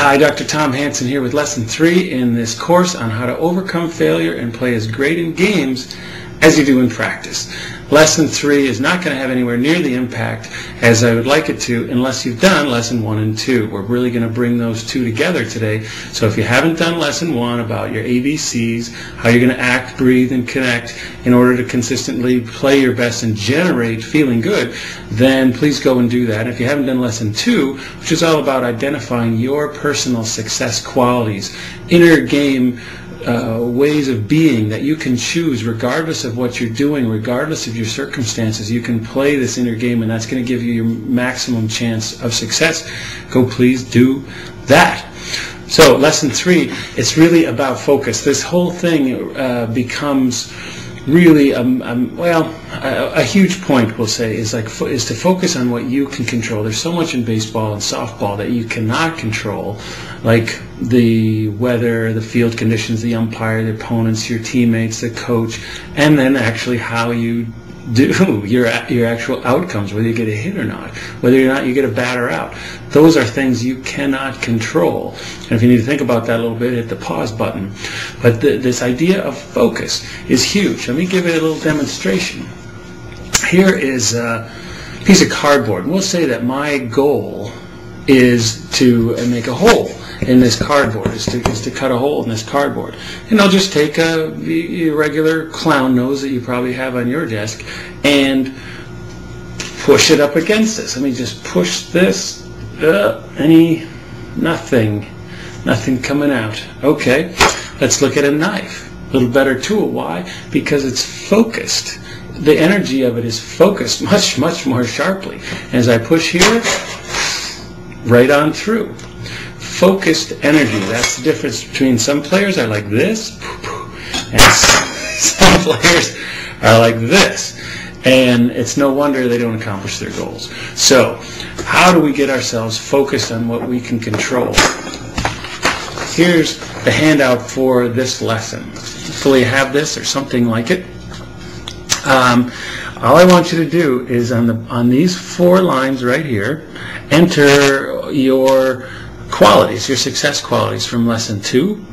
Hi, Dr. Tom Hansen here with Lesson 3 in this course on how to overcome failure and play as great in games as you do in practice. Lesson 3 is not going to have anywhere near the impact as I would like it to unless you've done Lesson 1 and 2. We're really going to bring those two together today. So if you haven't done Lesson 1 about your ABCs, how you're going to act, breathe, and connect in order to consistently play your best and generate feeling good, then please go and do that. And if you haven't done Lesson 2, which is all about identifying your personal success qualities, inner game ways of being that you can choose regardless of what you're doing, regardless of your circumstances. You can play this inner game, and that's going to give you your maximum chance of success. Go please do that. So Lesson 3, it's really about focus. This whole thing becomes really a huge point, we'll say, is to focus on what you can control. There's so much in baseball and softball that you cannot control, like the weather, the field conditions, the umpire, the opponents, your teammates, the coach, and then actually how you do your actual outcomes, whether you get a hit or not, whether or not you get a batter out. Those are things you cannot control. And if you need to think about that a little bit, hit the pause button. But this idea of focus is huge. Let me give it a little demonstration. Here is a piece of cardboard. We'll say that my goal is to make a hole in this cardboard, is to cut a hole in this cardboard. And I'll just take a regular clown nose that you probably have on your desk and push it up against this. Let me just push this. Nothing coming out. Okay, let's look at a knife. A little better tool. Why? Because it's focused. The energy of it is focused much, much more sharply. And as I push here, right on through. Focused energy. That's the difference between some players are like this, and some players are like this. And it's no wonder they don't accomplish their goals. So, how do we get ourselves focused on what we can control? Here's the handout for this lesson. Hopefully you have this or something like it. All I want you to do is on these 4 lines right here, enter your qualities, your success qualities from Lesson 2,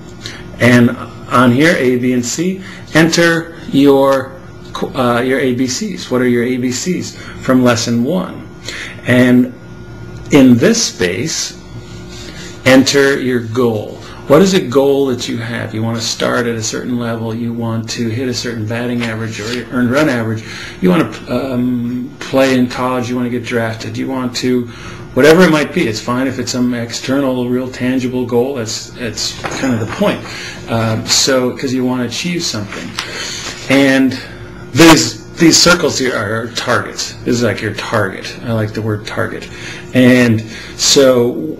and on here, A, B, and C, enter your ABCs. What are your ABCs from Lesson 1? And in this space, enter your goal. What is a goal that you have? You want to start at a certain level. You want to hit a certain batting average or earned run average. You want to play in college. You want to get drafted. You want to, whatever it might be. It's fine if it's some external, real tangible goal. That's kind of the point. So, because you want to achieve something. And these circles here are targets. This is like your target. I like the word target. And so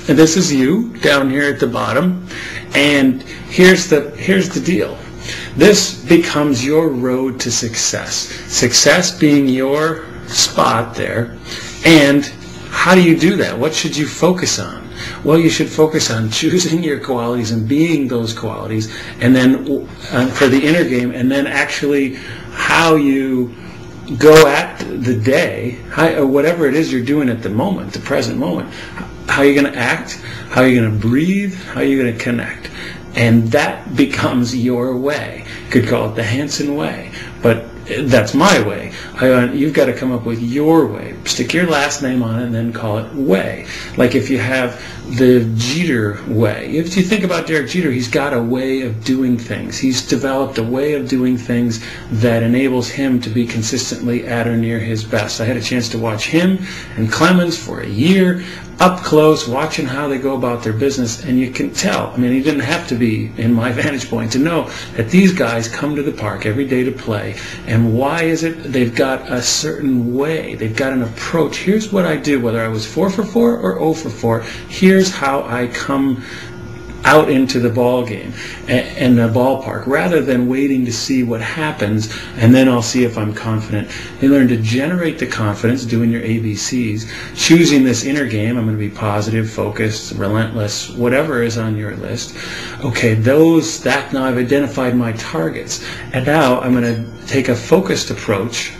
and this is you down here at the bottom, and here's the deal. This becomes your road to success. Success being your spot there. And how do you do that? What should you focus on? Well, you should focus on choosing your qualities and being those qualities, and then for the inner game, and then actually how you go at the day, or whatever it is you're doing at the moment, the present moment. How you're going to act, how you're going to breathe, how you're going to connect. And that becomes your way. You could call it the Hansen way, but that's my way. You've got to come up with your way. Stick your last name on it and then call it way. Like if you have the Jeter way. If you think about Derek Jeter, he's got a way of doing things. He's developed a way of doing things that enables him to be consistently at or near his best. I had a chance to watch him and Clemens for a year, up close, watching how they go about their business, and you can tell. I mean, you didn't have to be in my vantage point to know that these guys come to the park every day to play. And why is it? They've got a certain way. They've got an approach. Here's what I do, whether I was 4 for 4 or 0 for 4. Here's how I come out into the ball game and the ballpark, rather than waiting to see what happens and then I'll see if I'm confident. You learn to generate the confidence doing your ABCs, choosing this inner game. I'm going to be positive, focused, relentless, whatever is on your list. Okay, now I've identified my targets, and now I'm going to take a focused approach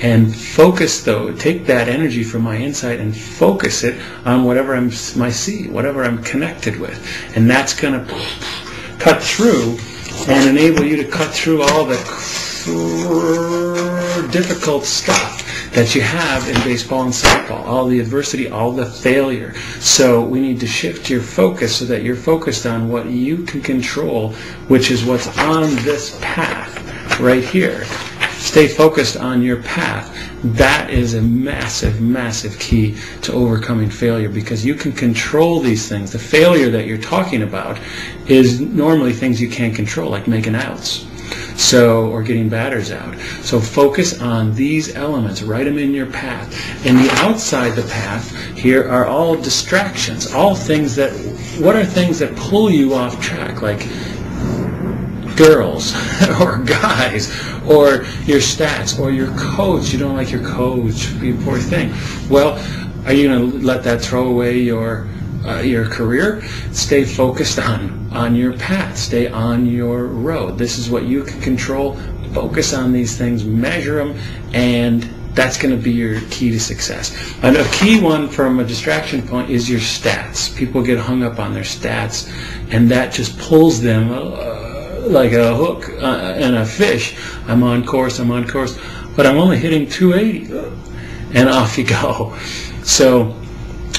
and focus, though, take that energy from my insight and focus it on whatever my seed, whatever I'm connected with. And that's going to cut through and enable you to cut through all the difficult stuff that you have in baseball and softball, all the adversity, all the failure. So we need to shift your focus so that you're focused on what you can control, which is what's on this path right here. Stay focused on your path. That is a massive, massive key to overcoming failure, because you can control these things. The failure that you're talking about is normally things you can't control, like making outs. Or getting batters out. So focus on these elements, write them in your path. And the outside the path here are all distractions, all things that, what are things that pull you off track, like girls or guys or your stats or your coach. You don't like your coach, you poor thing. Well, are you going to let that throw away your career? Stay focused on your path. Stay on your road. This is what you can control. Focus on these things, measure them, and that's going to be your key to success. And a key one from a distraction point is your stats. People get hung up on their stats, and that just pulls them like a hook and a fish. I'm on course, but I'm only hitting 280, and off you go. So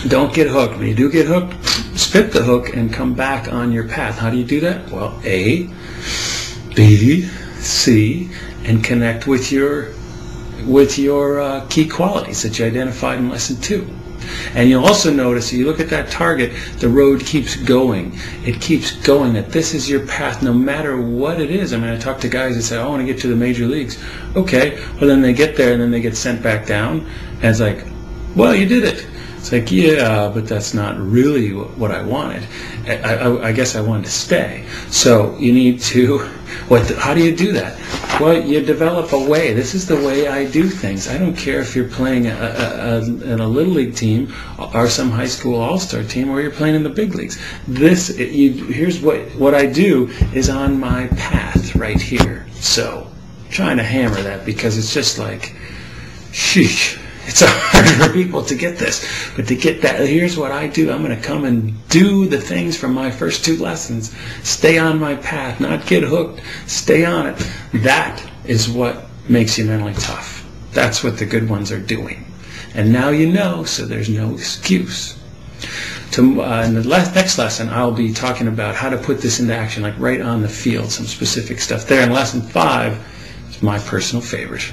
don't get hooked. When you do get hooked, spit the hook and come back on your path. How do you do that? Well, A, B, C, and connect with your key qualities that you identified in lesson 2. And you'll also notice, if you look at that target, the road keeps going. It keeps going, that this is your path no matter what it is. I mean, I talk to guys that say, I want to get to the major leagues. Okay, well then they get there and then they get sent back down. And it's like, well, you did it. It's like, yeah, but that's not really what I wanted. I guess I wanted to stay. So you need to, how do you do that? Well, you develop a way. This is the way I do things. I don't care if you're playing in a little league team or some high school all-star team, or you're playing in the big leagues. Here's what I do is on my path right here. So I'm trying to hammer that, because it's just like, sheesh. It's hard for people to get this, but to get that, here's what I do. I'm going to come and do the things from my first 2 lessons. Stay on my path, not get hooked. Stay on it. That is what makes you mentally tough. That's what the good ones are doing. And now you know, so there's no excuse. In the next lesson, I'll be talking about how to put this into action, like right on the field, some specific stuff there. And lesson 5 is my personal favorite.